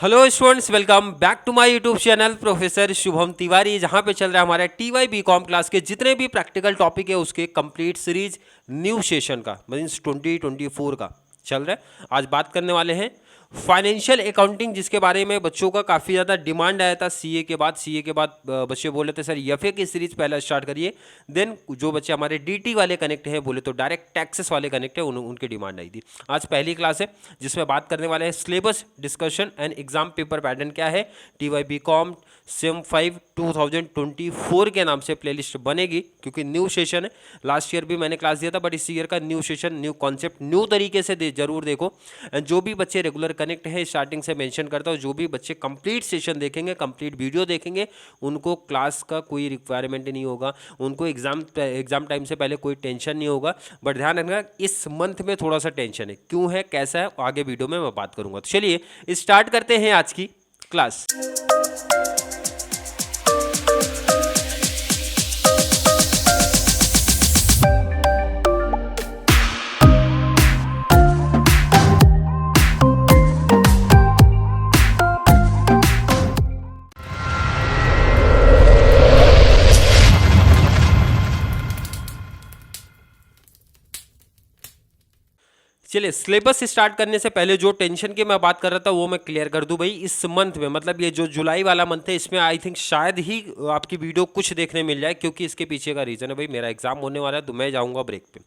Hello students, welcome back to my YouTube channel professor Shubham Tiwari, जहां पे चल रहा है हमारा TY BCom क्लास के जितने भी प्रैक्टिकल टॉपिक है उसके कंप्लीट सीरीज न्यू सेशन का मीन्स 2024 का चल रहा है। आज बात करने वाले हैं फाइनेंशियल अकाउंटिंग, जिसके बारे में बच्चों का काफ़ी ज़्यादा डिमांड आया था। सीए के बाद बच्चे बोले थे सर एफए की सीरीज पहले स्टार्ट करिए, देन जो बच्चे हमारे डीटी वाले कनेक्ट हैं बोले तो डायरेक्ट टैक्सेस वाले कनेक्ट है, उनकी डिमांड आई थी। आज पहली क्लास है जिसमें बात करने वाले हैं syllabus discussion and exam paper pattern क्या है। TY BCom सेम 5 2024 के नाम से प्लेलिस्ट बनेगी, क्योंकि न्यू सेशन है। लास्ट ईयर भी मैंने क्लास दिया था, बट इस ईयर का new session, new concept, new तरीके से जरूर देखो। जो भी बच्चे रेगुलर कनेक्ट है, स्टार्टिंग से मेंशन करता हूँ, जो भी बच्चे कंप्लीट सेशन देखेंगे, कंप्लीट वीडियो देखेंगे, उनको क्लास का कोई रिक्वायरमेंट नहीं होगा, उनको एग्जाम टाइम से पहले कोई टेंशन नहीं होगा। बट ध्यान रखना इस मंथ में थोड़ा सा टेंशन है, क्यों है कैसा है आगे वीडियो में मैं बात करूंगा। तो चलिए स्टार्ट करते हैं आज की क्लास। चलिए सिलेबस स्टार्ट करने से पहले जो टेंशन की मैं बात कर रहा था वो मैं क्लियर कर दूं भाई। इस मंथ में, मतलब ये जो जुलाई वाला मंथ है, इसमें आई थिंक शायद ही आपकी वीडियो कुछ देखने मिल जाए, क्योंकि इसके पीछे का रीज़न है भाई मेरा एग्जाम होने वाला है तो मैं जाऊंगा ब्रेक पे।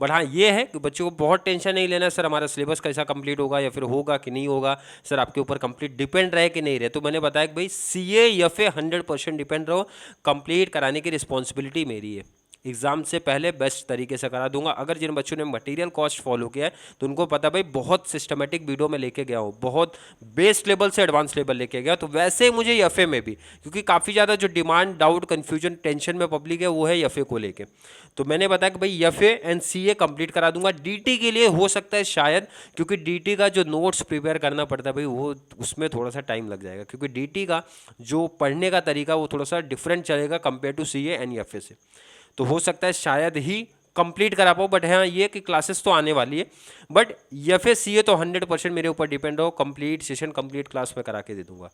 बट हाँ ये है कि बच्चों को बहुत टेंशन नहीं लेना सर हमारा सिलेबस कैसा कंप्लीट होगा या फिर होगा कि नहीं होगा, सर आपके ऊपर कंप्लीट डिपेंड रहे कि नहीं रहे। तो मैंने बताया कि भाई CA एफए 100% डिपेंड रहो, कंप्लीट कराने की रिस्पॉन्सिबिलिटी मेरी है। एग्जाम से पहले बेस्ट तरीके से करा दूंगा। अगर जिन बच्चों ने मटेरियल कॉस्ट फॉलो किया है तो उनको पता भाई बहुत सिस्टमेटिक वीडियो में लेके गया हूँ, बहुत बेस लेवल से एडवांस लेवल लेके गया। तो वैसे ही मुझे एफए में भी, क्योंकि काफ़ी ज़्यादा जो डिमांड, डाउट, कन्फ्यूजन, टेंशन में पब्लिक है वो है एफए को लेके। तो मैंने बताया कि भाई एफए एंड CA कंप्लीट करा दूंगा। DT के लिए हो सकता है शायद, क्योंकि DT का जो नोट्स प्रिपेयर करना पड़ता है भाई वो उसमें थोड़ा सा टाइम लग जाएगा, क्योंकि DT का जो पढ़ने का तरीका वो थोड़ा सा डिफरेंट चलेगा compare to CA and FA से। तो हो सकता है शायद ही कंप्लीट करा पाओ, बट हाँ ये कि क्लासेस तो आने वाली है। बट एफए CA तो 100% मेरे ऊपर डिपेंड हो, कंप्लीट सेशन कंप्लीट क्लास में करा के दे दूंगा।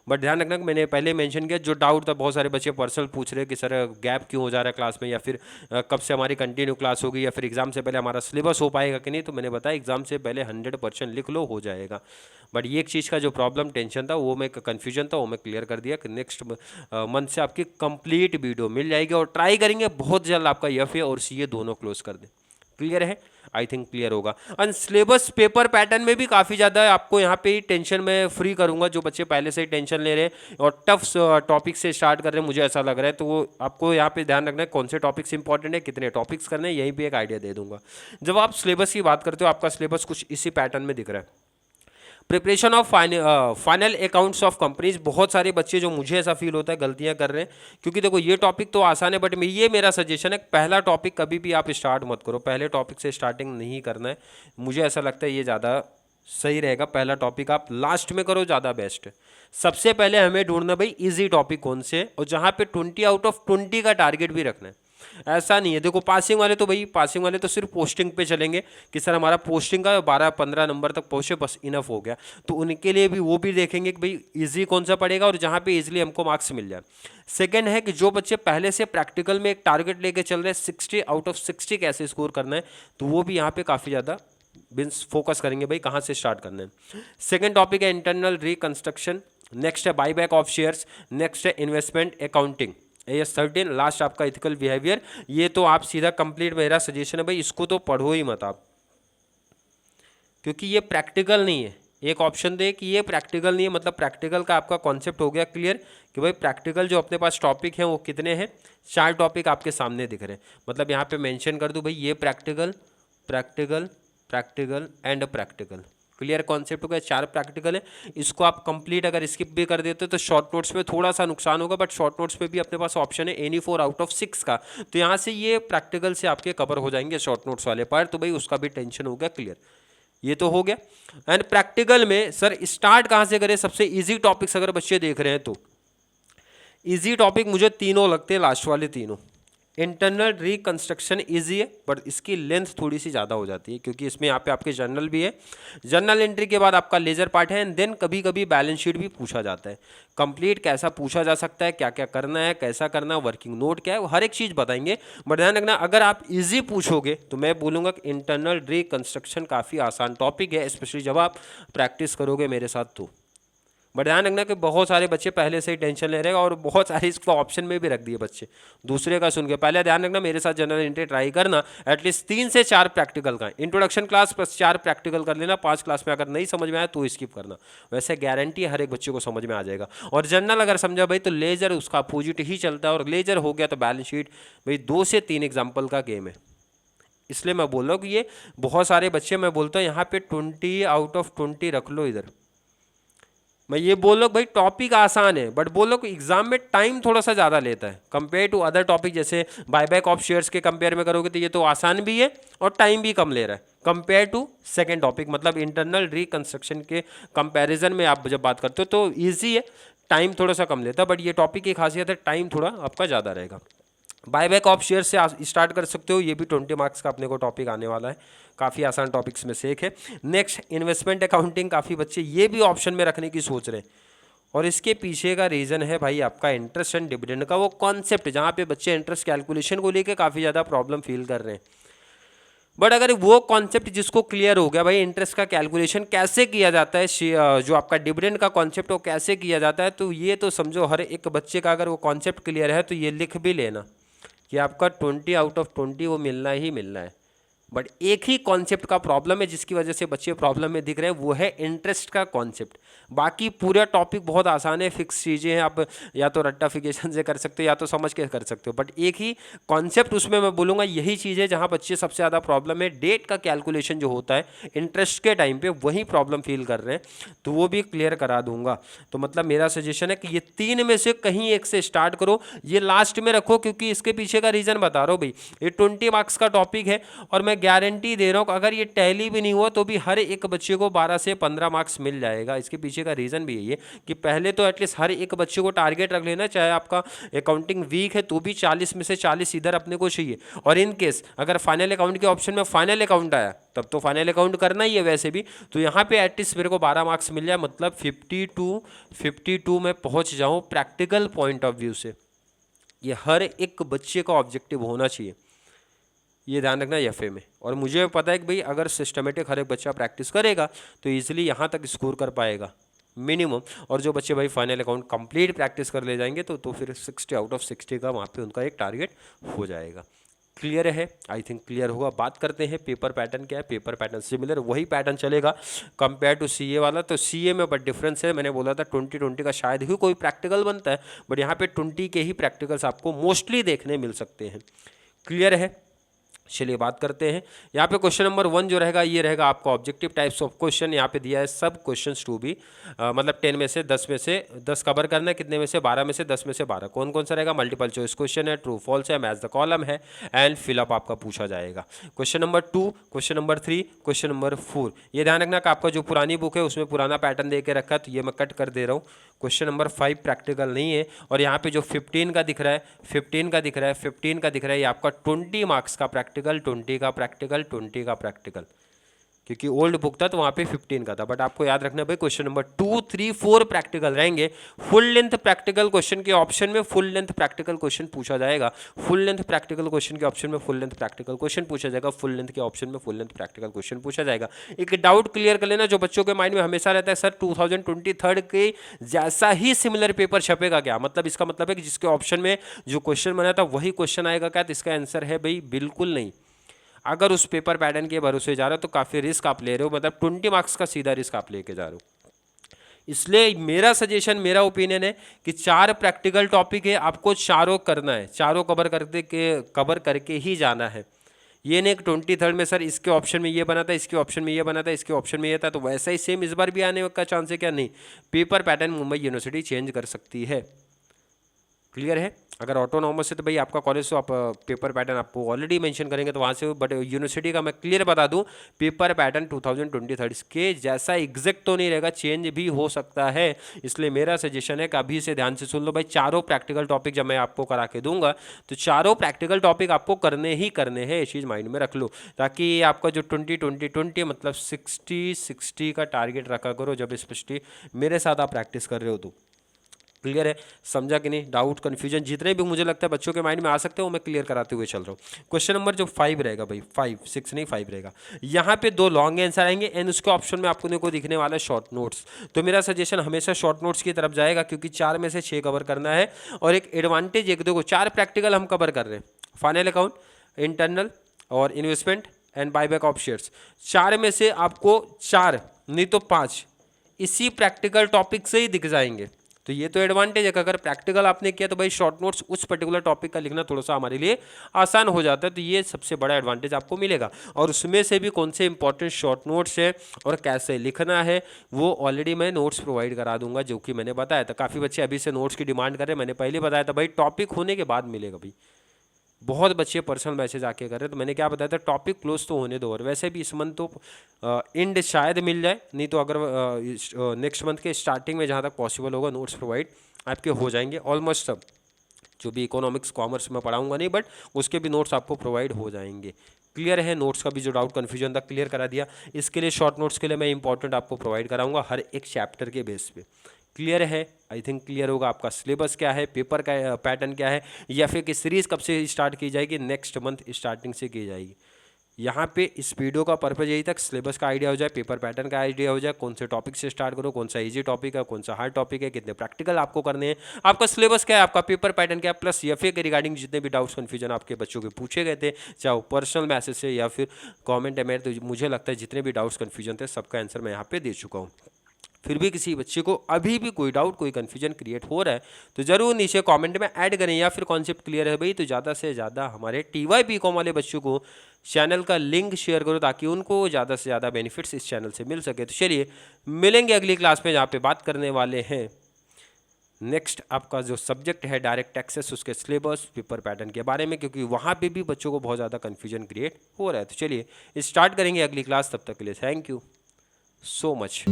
बट ध्यान रखना मैंने पहले मेंशन किया, जो डाउट था बहुत सारे बच्चे पर्सनल पूछ रहे कि सर गैप क्यों हो जा रहा है क्लास में, या फिर कब से हमारी कंटिन्यू क्लास होगी, या फिर एग्जाम से पहले हमारा सिलेबस हो पाएगा कि नहीं। तो मैंने बताया एग्जाम से पहले 100% लिख लो, हो जाएगा। बट ये एक चीज़ का जो प्रॉब्लम, टेंशन था, वो मैं कन्फ्यूजन था, वो मैं क्लियर कर दिया कि नेक्स्ट मंथ से आपकी कंप्लीट वीडियो मिल जाएगी, और ट्राई करेंगे बहुत जल्द आपका एफए और CA दोनों क्लोज कर दें। क्लियर है? आई थिंक क्लियर होगा। और सिलेबस पेपर पैटर्न में भी काफ़ी ज़्यादा आपको यहाँ पे टेंशन में फ्री करूँगा। जो बच्चे पहले से ही टेंशन ले रहे हैं और टफ टॉपिक से स्टार्ट कर रहे हैं, मुझे ऐसा लग रहा है, तो वो आपको यहाँ पे ध्यान रखना है कौन से टॉपिक्स इंपॉर्टेंट है, कितने टॉपिक्स करने हैं, यहीं पे एक आइडिया दे दूंगा। जब आप सिलेबस की बात करते हो, आपका सिलेबस कुछ इसी पैटर्न में दिख रहा है। Preparation of final accounts of companies. बहुत सारे बच्चे, जो मुझे ऐसा फील होता है, गलतियां कर रहे हैं, क्योंकि देखो ये टॉपिक तो आसान है, बट ये मेरा सजेशन है, पहला टॉपिक कभी भी आप स्टार्ट मत करो, पहले टॉपिक से स्टार्टिंग नहीं करना है। मुझे ऐसा लगता है ये ज़्यादा सही रहेगा। पहला टॉपिक आप लास्ट में करो, ज़्यादा बेस्ट है। सबसे पहले हमें ढूंढना भाई इजी टॉपिक कौन से, और जहाँ पे 20 आउट ऑफ 20 का टारगेट भी रखना है। ऐसा नहीं है, देखो पासिंग वाले तो भाई, पासिंग वाले तो सिर्फ पोस्टिंग पे चलेंगे कि सर हमारा पोस्टिंग का 12-15 नंबर तक पहुंचे, बस इनफ हो गया। तो उनके लिए भी वो भी देखेंगे कि भाई इजी कौन सा पड़ेगा और जहाँ पे इजीली हमको मार्क्स मिल जाए। सेकंड है कि जो बच्चे पहले से प्रैक्टिकल में एक टारगेट लेके चल रहे हैं 60 आउट ऑफ 60 कैसे स्कोर करना है, तो वो भी यहाँ पे काफ़ी ज़्यादा मीन्स फोकस करेंगे भाई कहाँ से स्टार्ट करना है। सेकेंड टॉपिक है इंटरनल रिकंस्ट्रक्शन, नेक्स्ट है बाईबैक ऑफ शेयर्स, नेक्स्ट है इन्वेस्टमेंट अकाउंटिंग, ये 13 लास्ट आपका इथिकल बिहेवियर। ये तो आप सीधा कंप्लीट, मेरा सजेशन है भाई इसको तो पढ़ो ही मत आप, क्योंकि ये प्रैक्टिकल नहीं है। एक ऑप्शन दे कि ये प्रैक्टिकल नहीं है, मतलब प्रैक्टिकल का आपका कॉन्सेप्ट हो गया क्लियर कि भाई प्रैक्टिकल जो अपने पास टॉपिक हैं वो कितने हैं, 4 टॉपिक आपके सामने दिख रहे हैं। मतलब यहाँ पे मेंशन कर दूँ भाई ये practical, practical, practical and practical. Clear concept हो गया, 4 प्रैक्टिकल है। इसको आप कंप्लीट अगर स्किप भी कर देते तो शॉर्ट नोट्स में थोड़ा सा नुकसान होगा, बट शॉर्ट नोट्स में भी अपने पास ऑप्शन है एनी 4 आउट ऑफ 6 का, तो यहाँ से ये प्रैक्टिकल से आपके कवर हो जाएंगे शॉर्ट नोट्स वाले पार्ट। तो भाई उसका भी टेंशन हो गया क्लियर, ये तो हो गया। एंड प्रैक्टिकल में सर स्टार्ट कहाँ से करें, सबसे ईजी टॉपिक्स अगर बच्चे देख रहे हैं तो ईजी टॉपिक मुझे तीनों लगते हैं, लास्ट वाले तीनों। इंटरनल रिकंस्ट्रक्शन इजी है बट इसकी लेंथ थोड़ी सी ज़्यादा हो जाती है क्योंकि इसमें यहाँ पे आपके जर्नल भी है, जर्नल एंट्री के बाद आपका लेजर पार्ट है एंड देन कभी कभी बैलेंस शीट भी पूछा जाता है। कंप्लीट कैसा पूछा जा सकता है, क्या क्या करना है, कैसा करना है, वर्किंग नोट क्या है, हर एक चीज़ बताएंगे। बट ध्यान रखना अगर आप इजी पूछोगे तो मैं बोलूँगा कि इंटरनल रिकंस्ट्रक्शन काफ़ी आसान टॉपिक है, स्पेशली जब आप प्रैक्टिस करोगे मेरे साथ तो। बट ध्यान रखना कि बहुत सारे बच्चे पहले से ही टेंशन ले रहे हैं और बहुत सारे इसको ऑप्शन में भी रख दिए बच्चे दूसरे का सुन के। पहले ध्यान रखना मेरे साथ जनरल एंट्री ट्राई करना, एटलीस्ट 3 से 4 प्रैक्टिकल का, इंट्रोडक्शन क्लास प्लस 4 प्रैक्टिकल कर लेना। 5 क्लास में अगर नहीं समझ में आया तो स्किप करना, वैसे गारंटी हर एक बच्चे को समझ में आ जाएगा। और जनरल अगर समझा भाई तो लेजर उसका अपोजिट ही चलता है, और लेजर हो गया तो बैलेंस शीट भाई 2 से 3 एग्जाम्पल का गेम है। इसलिए मैं बोल रहा हूँ कि ये बहुत सारे बच्चे, मैं बोलता हूँ यहाँ पे 20 आउट ऑफ 20 रख लो इधर। मैं ये बोल रहा हूँ भाई टॉपिक आसान है बट बोल रहा हूँ एग्जाम में टाइम थोड़ा सा ज़्यादा लेता है कंपेयर टू अदर टॉपिक, जैसे बायबैक ऑफ शेयर्स के कंपेयर में करोगे तो ये तो आसान भी है और टाइम भी कम ले रहा है कंपेयर टू सेकेंड टॉपिक, मतलब इंटरनल रिकंस्ट्रक्शन के कंपैरिजन में आप जब बात करते हो तो ईजी है, टाइम थोड़ा सा कम लेता है। बट ये टॉपिक की खासियत है टाइम थोड़ा आपका ज़्यादा रहेगा। बायबैक ऑफ शेयर से स्टार्ट कर सकते हो, ये भी 20 मार्क्स का अपने को टॉपिक आने वाला है, काफ़ी आसान टॉपिक्स में से एक है। नेक्स्ट इन्वेस्टमेंट अकाउंटिंग, काफ़ी बच्चे ये भी ऑप्शन में रखने की सोच रहे हैं और इसके पीछे का रीज़न है भाई आपका इंटरेस्ट एंड डिविडेंड का वो कॉन्सेप्ट, जहाँ पे बच्चे इंटरेस्ट कैलकुलेशन को लेकर काफ़ी ज़्यादा प्रॉब्लम फील कर रहे हैं। बट अगर वो कॉन्सेप्ट जिसको क्लियर हो गया भाई इंटरेस्ट का कैलकुलेशन कैसे किया जाता है, जो आपका डिविडेंड का कॉन्सेप्ट वो कैसे किया जाता है, तो ये तो समझो हर एक बच्चे का अगर वो कॉन्सेप्ट क्लियर है तो ये लिख भी लेना कि आपका 20 आउट ऑफ 20 वो मिलना ही मिलना है। बट एक ही कॉन्सेप्ट का प्रॉब्लम है जिसकी वजह से बच्चे प्रॉब्लम में दिख रहे हैं, वो है इंटरेस्ट का कॉन्सेप्ट। बाकी पूरा टॉपिक बहुत आसान है, फिक्स चीज़ें हैं, आप या तो रट्टाफिकेशन से कर सकते हो या तो समझ के कर सकते हो। बट एक ही कॉन्सेप्ट उसमें मैं बोलूँगा यही चीज़ है जहाँ बच्चे सबसे ज़्यादा प्रॉब्लम है, डेट का कैलकुलेशन जो होता है इंटरेस्ट के टाइम पे वही प्रॉब्लम फील कर रहे हैं, तो वो भी क्लियर करा दूंगा। तो मतलब मेरा सजेशन है कि ये 3 में से कहीं एक से स्टार्ट करो, ये लास्ट में रखो क्योंकि इसके पीछे का रीज़न बता रहा हूँ भाई, ये 20 मार्क्स का टॉपिक है और मैं गारंटी दे रहा हूँ अगर ये टैली भी नहीं हुआ तो भी हर एक बच्चे को 12 से 15 मार्क्स मिल जाएगा। इसके पीछे का रीज़न भी यही है कि पहले तो एटलीस्ट हर एक बच्चे को टारगेट रख लेना, चाहे आपका अकाउंटिंग वीक है तो भी 40 में से 40 इधर अपने को चाहिए। और इन केस अगर फाइनल अकाउंट के ऑप्शन में फाइनल अकाउंट आया तब तो फाइनल अकाउंट करना ही है वैसे भी, तो यहाँ पे एटलीस्ट मेरे को 12 मार्क्स मिल जाए, मतलब 52 में पहुँच जाऊँ प्रैक्टिकल पॉइंट ऑफ व्यू से। ये हर एक बच्चे का ऑब्जेक्टिव होना चाहिए, ये ध्यान रखना एफए में। और मुझे पता है कि भाई अगर सिस्टमेटिक हर एक बच्चा प्रैक्टिस करेगा तो ईजिली यहाँ तक स्कोर कर पाएगा मिनिमम। और जो बच्चे भाई फाइनल अकाउंट कंप्लीट प्रैक्टिस कर ले जाएंगे तो फिर 60 आउट ऑफ 60 का वहाँ पे उनका एक टारगेट हो जाएगा। क्लियर है, आई थिंक क्लियर होगा। बात करते हैं पेपर पैटर्न क्या है। पेपर पैटर्न सिमिलर वही पैटर्न चलेगा कंपेयर टू सीए वाला। तो सीए में बट डिफरेंस है, मैंने बोला था 20 का शायद ही कोई प्रैक्टिकल बनता है, बट यहाँ पे 20 के ही प्रैक्टिकल्स आपको मोस्टली देखने मिल सकते हैं। क्लियर है, चलिए बात करते हैं। यहाँ पे क्वेश्चन नंबर 1 जो रहेगा ये रहेगा आपका ऑब्जेक्टिव टाइप्स ऑफ क्वेश्चन। यहाँ पे दिया है सब क्वेश्चंस टू बी, मतलब 10 में से 10 कवर करना है, कितने में से 12 में से 10 में से 12। कौन कौन सा रहेगा, मल्टीपल चॉइस क्वेश्चन है, ट्रू फॉल्स है, मैच द कॉलम है एंड फिलअप आपका पूछा जाएगा। Question number 2, question number 3, question number 4। ये ध्यान रखना कि आपका जो पुरानी बुक है उसमें पुराना पैटर्न दे के रखा है, तो ये मैं कट कर दे रहा हूँ। क्वेश्चन नंबर 5 प्रैक्टिकल नहीं है। और यहाँ पे जो 15 का दिख रहा है, 15 का दिख रहा है, 15 का दिख रहा है, ये आपका 20 मार्क्स का प्रैक्टिकल, 20 का प्रैक्टिकल, 20 का प्रैक्टिकल, क्योंकि ओल्ड बुक था तो वहाँ पे 15 का था। बट आपको याद रखना भाई क्वेश्चन नंबर 2, 3, 4 प्रैक्टिकल रहेंगे। फुल लेंथ प्रैक्टिकल क्वेश्चन के ऑप्शन में फुल लेंथ प्रैक्टिकल क्वेश्चन पूछा जाएगा, फुल लेंथ प्रैक्टिकल क्वेश्चन के ऑप्शन में फुल लेंथ प्रैक्टिकल क्वेश्चन पूछा जाएगा, फुल लेंथ के ऑप्शन में फुल लेंथ प्रैक्टिकल क्वेश्चन पूछा जाएगा। एक डाउट क्लियर कर लेना जो बच्चों के माइंड में हमेशा रहता है, सर 2023 के जैसा ही सिमिलर पेपर छपेगा क्या, मतलब इसका मतलब है कि जिसके ऑप्शन में जो क्वेश्चन बना था वही क्वेश्चन आएगा क्या, तो इसका आंसर है भाई बिल्कुल नहीं। अगर उस पेपर पैटर्न के भरोसे जा रहे हो तो काफ़ी रिस्क आप ले रहे हो, मतलब 20 मार्क्स का सीधा रिस्क आप लेके जा रहे हो। इसलिए मेरा सजेशन, मेरा ओपिनियन है कि 4 प्रैक्टिकल टॉपिक है, आपको चारों करना है, चारों कवर करके ही जाना है। ये नहीं कि 23 में सर इसके ऑप्शन में ये बना था, इसके ऑप्शन में ये बना था, इसके ऑप्शन में ये था, तो वैसा ही सेम इस बार भी आने का चांस है क्या, नहीं। Paper pattern Mumbai university change कर सकती है। क्लियर है। अगर ऑटोनॉमस है तो भाई आपका कॉलेज तो आप पेपर पैटर्न आपको ऑलरेडी मेंशन करेंगे तो वहाँ से, बट यूनिवर्सिटी का मैं क्लियर बता दूं, पेपर पैटर्न 2023 के जैसा एग्जैक्ट तो नहीं रहेगा, चेंज भी हो सकता है। इसलिए मेरा सजेशन है कि अभी से ध्यान से सुन लो भाई, चारों प्रैक्टिकल टॉपिक जब मैं आपको करा के दूंगा तो चारों प्रैक्टिकल टॉपिक आपको करने ही करने हैं, ये चीज़ माइंड में रख लो, ताकि आपका जो 20 मतलब 60 का टारगेट रखा करो जब स्पेशली मेरे साथ आप प्रैक्टिस कर रहे हो तो। क्लियर है, समझा कि नहीं? डाउट कन्फ्यूजन जितने भी मुझे लगता है बच्चों के माइंड में आ सकते हैं वो मैं क्लियर कराते हुए चल रहा हूँ। क्वेश्चन नंबर जो 5 रहेगा भाई, 5 6 नहीं 5 रहेगा, यहाँ पे 2 लॉन्ग आंसर आएंगे एंड उसके ऑप्शन में आपको को दिखने वाला है शॉर्ट नोट्स। तो मेरा सजेशन हमेशा शॉर्ट नोट्स की तरफ जाएगा, क्योंकि 4 में से 6 कवर करना है। और एक एडवांटेज, एक देखो 4 प्रैक्टिकल हम कवर कर रहे हैं, फाइनल अकाउंट, इंटरनल और investment and buyback of shares. 4 में से आपको 4 नहीं तो 5 इसी प्रैक्टिकल टॉपिक से ही दिख जाएंगे। तो ये तो एडवांटेज है कि अगर प्रैक्टिकल आपने किया तो भाई शॉर्ट नोट्स उस पर्टिकुलर टॉपिक का लिखना थोड़ा सा हमारे लिए आसान हो जाता है। तो ये सबसे बड़ा एडवांटेज आपको मिलेगा। और उसमें से भी कौन से इंपॉर्टेंट शॉर्ट नोट्स है और कैसे लिखना है वो ऑलरेडी मैं नोट्स प्रोवाइड करा दूंगा, जो कि मैंने बताया था। काफ़ी बच्चे अभी से नोट्स की डिमांड कर रहे हैं, मैंने पहले बताया था भाई टॉपिक होने के बाद मिलेगा भाई। बहुत बच्चे पर्सनल मैसेज आके कर रहे हैं, तो मैंने क्या बताया था, टॉपिक क्लोज तो होने दो। और वैसे भी इस मंथ तो एंड शायद मिल जाए, नहीं तो अगर नेक्स्ट मंथ के स्टार्टिंग में जहाँ तक पॉसिबल होगा नोट्स प्रोवाइड आपके हो जाएंगे ऑलमोस्ट सब। जो भी इकोनॉमिक्स कॉमर्स में पढ़ाऊंगा नहीं, बट उसके भी नोट्स आपको प्रोवाइड हो जाएंगे। क्लियर है, नोट्स का भी जो डाउट कन्फ्यूजन था क्लियर करा दिया। इसके लिए शॉर्ट नोट्स के लिए मैं इंपॉर्टेंट आपको प्रोवाइड कराऊंगा हर एक चैप्टर के बेस पे। क्लियर है, आई थिंक क्लियर होगा। आपका सिलेबस क्या है, पेपर का पैटर्न क्या है, या फिर कि सीरीज़ कब से स्टार्ट की जाएगी, नेक्स्ट मंथ स्टार्टिंग से की जाएगी। यहाँ पे इस वीडियो का पर्पज यही था, सिलेबस का आइडिया हो जाए, पेपर पैटर्न का आइडिया हो जाए, कौन से टॉपिक से स्टार्ट करो, कौन सा इजी टॉपिक है, कौन सा हार्ड टॉपिक है, कितने प्रैक्टिकल आपको करने हैं, आपका सिलेबस क्या है, आपका पेपर पैटर्न क्या है, प्लस एफए के रिगार्डिंग जितने भी डाउट्स कन्फ्यूजन आपके बच्चों के पूछे गए थे, चाहे वो पर्सनल मैसेज से या फिर कॉमेंट में, तो मुझे लगता है जितने भी डाउट्स कन्फ्यूजन थे सबका आंसर मैं यहाँ पे दे चुका हूँ। फिर भी किसी बच्चे को अभी भी कोई डाउट, कोई कन्फ्यूजन क्रिएट हो रहा है तो ज़रूर नीचे कमेंट में ऐड करें, या फिर कॉन्सेप्ट क्लियर है भाई तो ज़्यादा से ज़्यादा हमारे TY BCom वाले बच्चों को चैनल का लिंक शेयर करो, ताकि उनको ज़्यादा से ज़्यादा बेनिफिट्स इस चैनल से मिल सके। तो चलिए मिलेंगे अगली क्लास में, जहाँ पे बात करने वाले हैं नेक्स्ट आपका जो सब्जेक्ट है डायरेक्ट एक्सेस, उसके सिलेबस, पेपर पैटर्न के बारे में, क्योंकि वहाँ पे भी बच्चों को बहुत ज़्यादा कन्फ्यूजन क्रिएट हो रहा है। तो चलिए स्टार्ट करेंगे अगली क्लास, तब तक के लिए थैंक यू सो मच।